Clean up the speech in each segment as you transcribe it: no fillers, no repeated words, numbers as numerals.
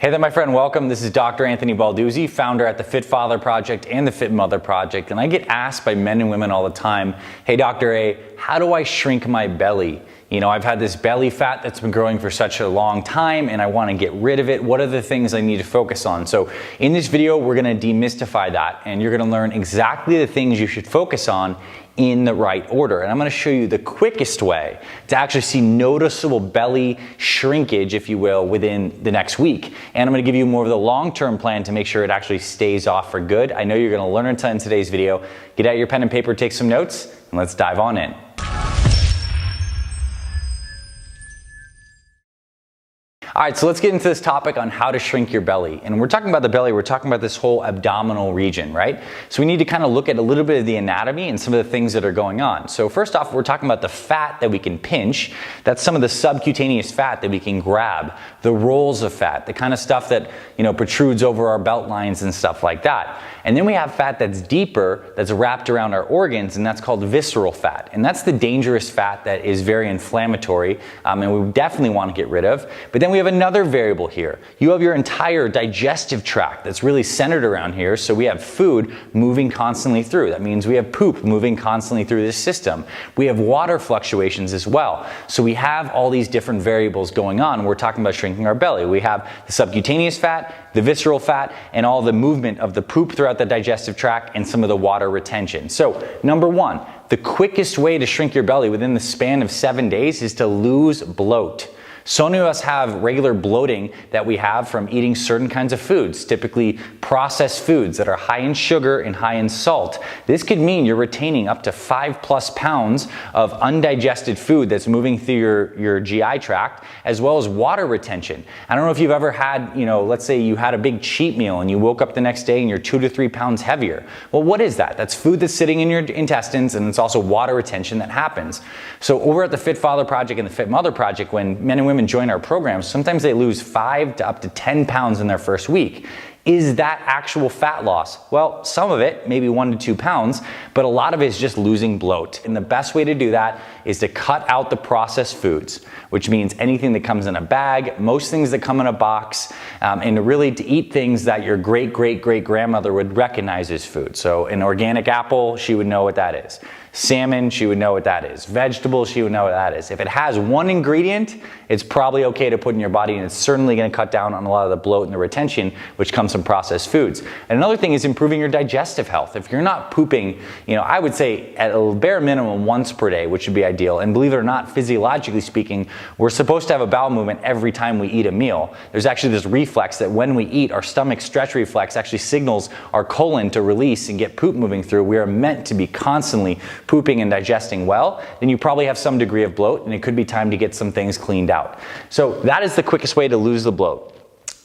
Hey there, my friend. Welcome. This is Dr. Anthony Balduzzi, founder at the Fit Father Project and the Fit Mother Project. And I get asked by men and women all the time, hey, Dr. A, how do I shrink my belly? You know, I've had this belly fat that's been growing for such a long time and I want to get rid of it. What are the things I need to focus on? So in this video, we're going to demystify that and you're going to learn exactly the things you should focus on in the right order. And I'm going to show you the quickest way to actually see noticeable belly shrinkage, if you will, within the next week. And I'm going to give you more of the long-term plan to make sure it actually stays off for good. I know you're going to learn a ton in today's video. Get out your pen and paper, take some notes, and let's dive on in. All right, so let's get into this topic on how to shrink your belly. And we're talking about the belly, we're talking about this whole abdominal region, right? So we need to kind of look at a little bit of the anatomy and some of the things that are going on. So first off, we're talking about the fat that we can pinch. That's some of the subcutaneous fat that we can grab, the rolls of fat, the kind of stuff that, you know, protrudes over our belt lines and stuff like that. And then we have fat that's deeper, that's wrapped around our organs, and that's called visceral fat. And that's the dangerous fat that is very inflammatory, and we definitely want to get rid of. But then we have another variable here. You have your entire digestive tract that's really centered around here, so we have food moving constantly through. That means we have poop moving constantly through this system. We have water fluctuations as well. So we have all these different variables going on. We're talking about shrinking our belly. We have the subcutaneous fat, the visceral fat, and all the movement of the poop throughout the digestive tract and some of the water retention. So number one, the quickest way to shrink your belly within the span of 7 days is to lose bloat. So many of us have regular bloating that we have from eating certain kinds of foods, typically processed foods that are high in sugar and high in salt. This could mean you're retaining up to 5+ pounds of undigested food that's moving through your GI tract, as well as water retention. I don't know if you've ever had, you know, let's say you had a big cheat meal and you woke up the next day and you're 2 to 3 pounds heavier. Well, what is that? That's food that's sitting in your intestines, and it's also water retention that happens. So over at the Fit Father Project and the Fit Mother Project, when men and women join our programs, sometimes they lose 5 to up to 10 pounds in their first week. Is that actual fat loss? Well, some of it, maybe 1 to 2 pounds, but a lot of it is just losing bloat. And the best way to do that is to cut out the processed foods, which means anything that comes in a bag, most things that come in a box, and really to eat things that your great-great-great-grandmother would recognize as food. So an organic apple, she would know what that is. Salmon, she would know what that is. Vegetables, she would know what that is. If it has one ingredient, it's probably okay to put in your body, and it's certainly going to cut down on a lot of the bloat and the retention, which comes from processed foods. And another thing is improving your digestive health. If you're not pooping, you know, I would say at a bare minimum once per day, which would be ideal. And believe it or not, physiologically speaking, we're supposed to have a bowel movement every time we eat a meal. There's actually this reflex that when we eat, our stomach stretch reflex actually signals our colon to release and get poop moving through. We are meant to be constantly pooping and digesting well. Then you probably have some degree of bloat, and it could be time to get some things cleaned out. So that is the quickest way to lose the bloat.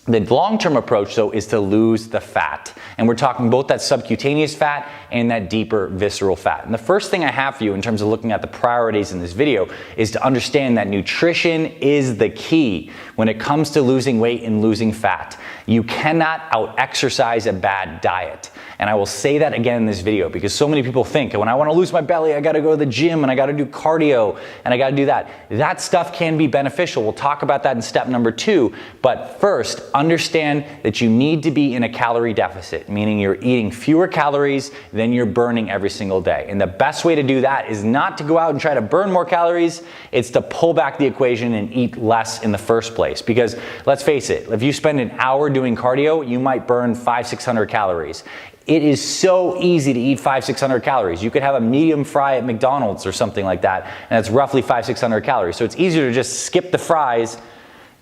The long-term approach, though, is to lose the fat. And we're talking both that subcutaneous fat and that deeper visceral fat. And the first thing I have for you in terms of looking at the priorities in this video is to understand that nutrition is the key when it comes to losing weight and losing fat. You cannot out-exercise a bad diet. And I will say that again in this video because so many people think when I want to lose my belly, I got to go to the gym and I got to do cardio and I got to do that. That stuff can be beneficial. We'll talk about that in step number 2. But first, understand that you need to be in a calorie deficit, meaning you're eating fewer calories than you're burning every single day. And the best way to do that is not to go out and try to burn more calories. It's to pull back the equation and eat less in the first place. Because let's face it, if you spend an hour doing cardio, you might burn 500-600 calories. It is so easy to eat 500-600 calories. You could have a medium fry at McDonald's or something like that, and that's roughly 500-600 calories. So it's easier to just skip the fries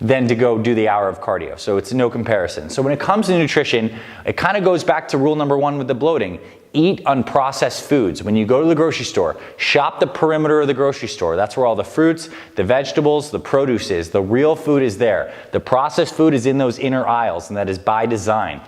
than to go do the hour of cardio. So it's no comparison. So when it comes to nutrition, it kind of goes back to rule number 1 with the bloating. Eat unprocessed foods. When you go to the grocery store, shop the perimeter of the grocery store. That's where all the fruits, the vegetables, the produce is. The real food is there. The processed food is in those inner aisles, and that is by design.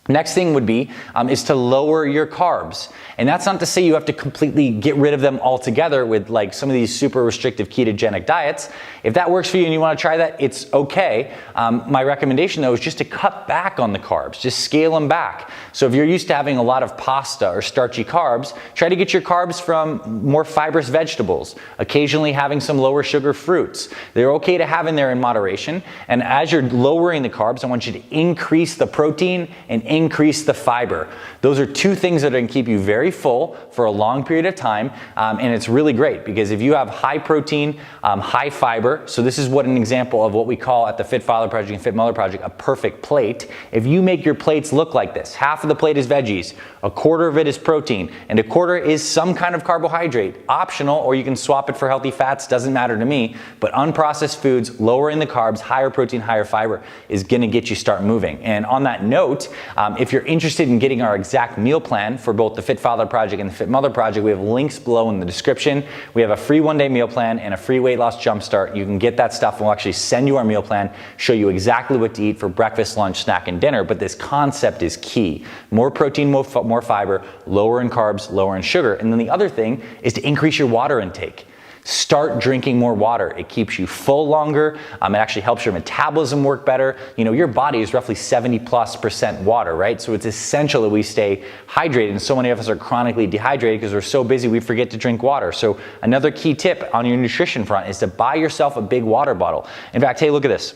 Next thing would be is to lower your carbs. And that's not to say you have to completely get rid of them altogether with like some of these super restrictive ketogenic diets. If that works for you and you want to try that, it's okay. My recommendation though is just to cut back on the carbs, just scale them back. So if you're used to having a lot of pasta or starchy carbs, try to get your carbs from more fibrous vegetables, occasionally having some lower sugar fruits. They're okay to have in there in moderation. And as you're lowering the carbs, I want you to increase the protein and increase the fiber. Those are two things that are going to keep you very full for a long period of time, and it's really great because if you have high protein, high fiber, so this is what an example of what we call at the Fit Father Project and Fit Mother Project a perfect plate. If you make your plates look like this, half of the plate is veggies, a quarter of it is protein, and a quarter is some kind of carbohydrate, optional, or you can swap it for healthy fats, doesn't matter to me, but unprocessed foods, lowering the carbs, higher protein, higher fiber is going to get you start moving. And on that note, if you're interested in getting our exact meal plan for both the Fit Father Project and the Fit Mother Project, we have links below in the description. We have a free one-day meal plan and a free weight loss jumpstart. You can get that stuff and we'll actually send you our meal plan, show you exactly what to eat for breakfast, lunch, snack, and dinner. But this concept is key. More protein, more fiber, lower in carbs, lower in sugar. And then the other thing is to increase your water intake. Start drinking more water. It keeps you full longer. It actually helps your metabolism work better. You know, your body is roughly 70+% water, right? So it's essential that we stay hydrated. And so many of us are chronically dehydrated because we're so busy we forget to drink water. So another key tip on your nutrition front is to buy yourself a big water bottle. In fact, hey, look at this.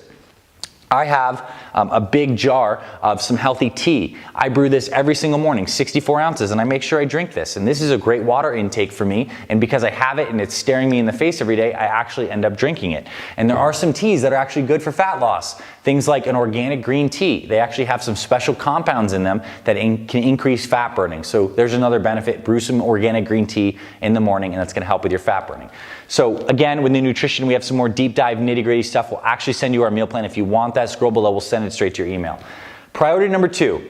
I have a big jar of some healthy tea. I brew this every single morning, 64 ounces, and I make sure I drink this. And this is a great water intake for me. And because I have it and it's staring me in the face every day, I actually end up drinking it. And there are some teas that are actually good for fat loss. Things like an organic green tea. They actually have some special compounds in them that can increase fat burning. So there's another benefit. Brew some organic green tea in the morning and that's going to help with your fat burning. So again, with the nutrition, we have some more deep dive nitty-gritty stuff. We'll actually send you our meal plan. If you want that, scroll below. We'll send it straight to your email. Priority number 2,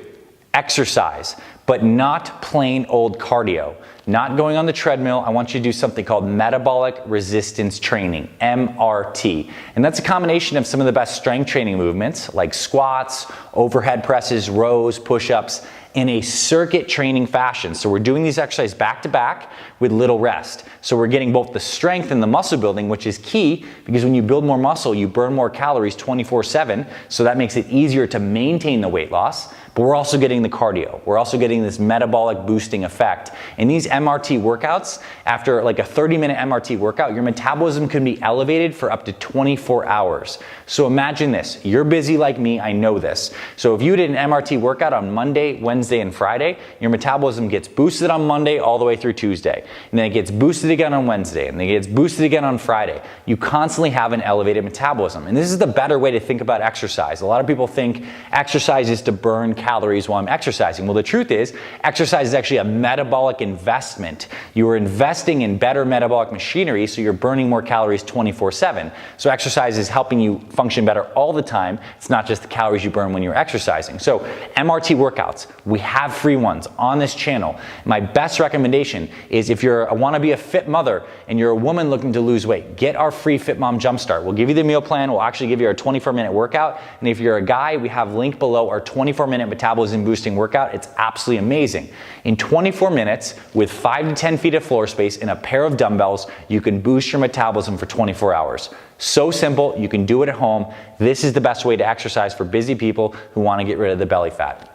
exercise, but not plain old cardio. Not going on the treadmill. I want you to do something called metabolic resistance training, MRT. And that's a combination of some of the best strength training movements like squats, overhead presses, rows, push-ups, in a circuit training fashion. So we're doing these exercises back to back with little rest. So we're getting both the strength and the muscle building, which is key because when you build more muscle, you burn more calories 24/7. So that makes it easier to maintain the weight loss. But we're also getting the cardio. We're also getting this metabolic boosting effect. And these MRT workouts, after like a 30-minute MRT workout, your metabolism can be elevated for up to 24 hours. So imagine this. You're busy like me, I know this. So if you did an MRT workout on Monday, Wednesday, and Friday, your metabolism gets boosted on Monday all the way through Tuesday. And then it gets boosted again on Wednesday, and then it gets boosted again on Friday. You constantly have an elevated metabolism. And this is the better way to think about exercise. A lot of people think exercise is to burn calories while I'm exercising. Well, the truth is, exercise is actually a metabolic investment. You are investing in better metabolic machinery, so you're burning more calories 24/7. So exercise is helping you function better all the time. It's not just the calories you burn when you're exercising. So MRT workouts, we have free ones on this channel. My best recommendation is if you want to be a fit mother and you're a woman looking to lose weight, get our free Fit Mom Jumpstart. We'll give you the meal plan. We'll actually give you our 24-minute workout. And if you're a guy, we have linked below our 24-minute metabolism boosting workout. It's absolutely amazing. In 24 minutes, with 5 to 10 feet of floor space and a pair of dumbbells, you can boost your metabolism for 24 hours. So simple, you can do it at home. This is the best way to exercise for busy people who want to get rid of the belly fat.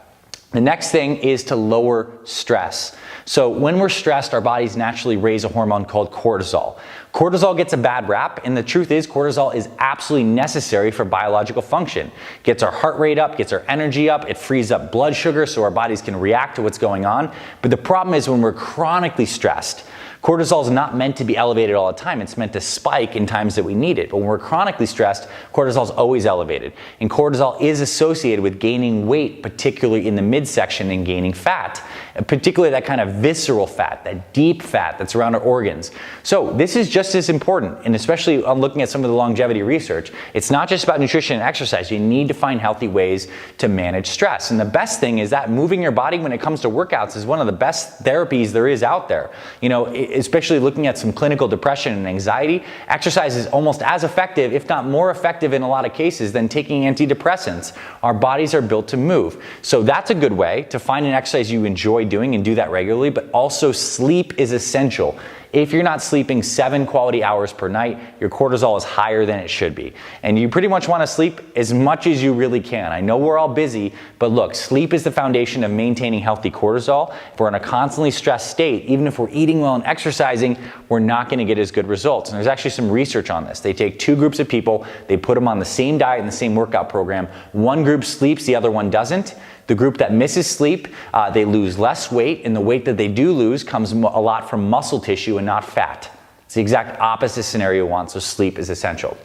The next thing is to lower stress. So when we're stressed, our bodies naturally raise a hormone called cortisol. Cortisol gets a bad rap, and the truth is cortisol is absolutely necessary for biological function. Gets our heart rate up, gets our energy up, it frees up blood sugar so our bodies can react to what's going on. But the problem is when we're chronically stressed, cortisol is not meant to be elevated all the time. It's meant to spike in times that we need it. But when we're chronically stressed, cortisol is always elevated. And cortisol is associated with gaining weight, particularly in the midsection and gaining fat. particularly that kind of visceral fat, that deep fat that's around our organs. So this is just as important, and especially on looking at some of the longevity research, it's not just about nutrition and exercise. You need to find healthy ways to manage stress. And the best thing is that moving your body when it comes to workouts is one of the best therapies there is out there. You know, especially looking at some clinical depression and anxiety, exercise is almost as effective, if not more effective in a lot of cases, than taking antidepressants. Our bodies are built to move. So that's a good way to find an exercise you enjoy doing and do that regularly, but also sleep is essential. If you're not sleeping 7 quality hours per night, your cortisol is higher than it should be. And you pretty much want to sleep as much as you really can. I know we're all busy, but look, sleep is the foundation of maintaining healthy cortisol. If we're in a constantly stressed state, even if we're eating well and exercising, we're not going to get as good results. And there's actually some research on this. They take 2 groups of people, they put them on the same diet and the same workout program. One group sleeps, the other one doesn't. The group that misses sleep, they lose less weight, and the weight that they do lose comes a lot from muscle tissue and not fat. It's the exact opposite scenario we want, so sleep is essential.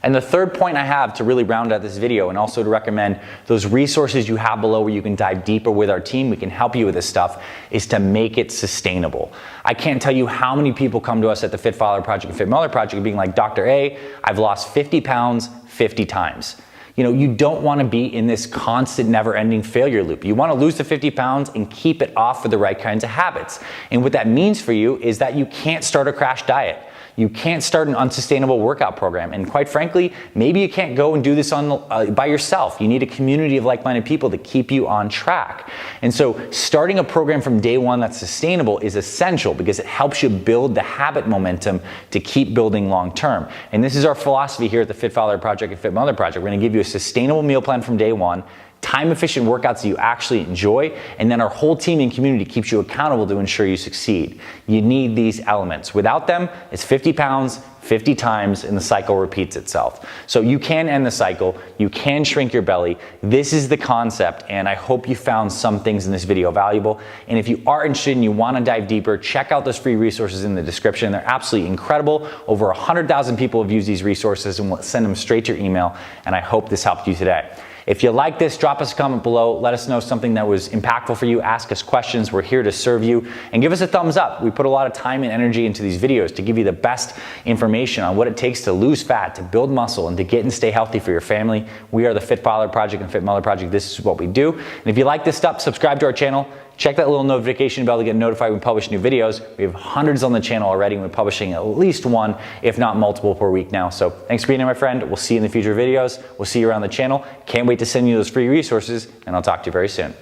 And the third point I have to really round out this video, and also to recommend those resources you have below where you can dive deeper with our team, we can help you with this stuff, is to make it sustainable. I can't tell you how many people come to us at the Fit Father Project and Fit Mother Project being like, Dr. A, I've lost 50 pounds 50 times. You know, you don't want to be in this constant, never-ending failure loop. You want to lose the 50 pounds and keep it off for the right kinds of habits. And what that means for you is that you can't start a crash diet. You can't start an unsustainable workout program. And quite frankly, maybe you can't go and do this by yourself. You need a community of like-minded people to keep you on track. And so starting a program from day one that's sustainable is essential because it helps you build the habit momentum to keep building long-term. And this is our philosophy here at the Fit Father Project and Fit Mother Project. We're going to give you a sustainable meal plan from day one, time-efficient workouts that you actually enjoy, and then our whole team and community keeps you accountable to ensure you succeed. You need these elements. Without them, it's 50 pounds, 50 times, and the cycle repeats itself. So you can end the cycle, you can shrink your belly. This is the concept, and I hope you found some things in this video valuable. And if you are interested and you want to dive deeper, check out those free resources in the description. They're absolutely incredible. Over 100,000 people have used these resources, and we'll send them straight to your email, and I hope this helped you today. If you like this, drop us a comment below. Let us know something that was impactful for you. Ask us questions. We're here to serve you. And give us a thumbs up. We put a lot of time and energy into these videos to give you the best information on what it takes to lose fat, to build muscle, and to get and stay healthy for your family. We are the Fit Father Project and Fit Mother Project. This is what we do. And if you like this stuff, subscribe to our channel. Check that little notification bell to get notified when we publish new videos. We have hundreds on the channel already, and we're publishing at least one, if not multiple per week now. So thanks for being here, my friend. We'll see you in the future videos. We'll see you around the channel. Can't wait to send you those free resources, and I'll talk to you very soon.